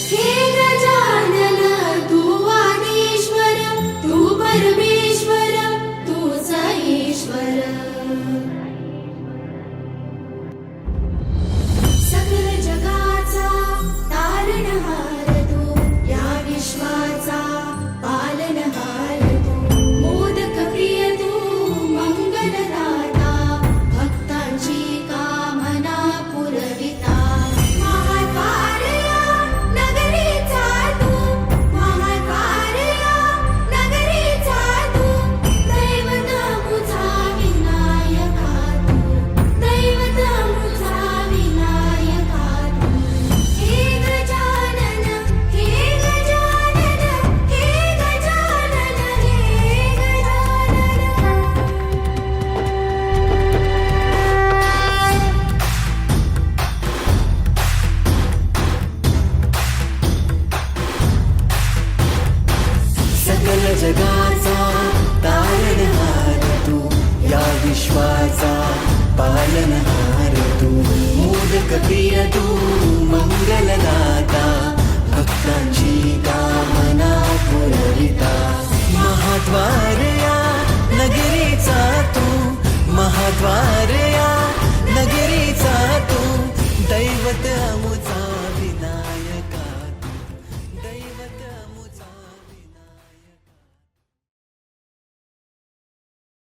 हे गजानन तू आदिश्वर, तू परमेश्वर, तूच ईश्वर. सकल जगाचा तारणहार तू, या विश्वाचा पालनहार तू. मोदक प्रिय तू मंगलदाता, भक्तांची कामना पुरविता. महाकार्या नगरीचा तू, महाकार्या नगरीचा तू. दैवत मुझा विनायका तू, दैवत मुझा विनायका तू. हे गजानन, हे गजानन, हे गजानन, हे गजानन. सकल जगाचा तारणहार तू, या विश्वाचा पालनहार तू. मोदक प्रिय तू मंगल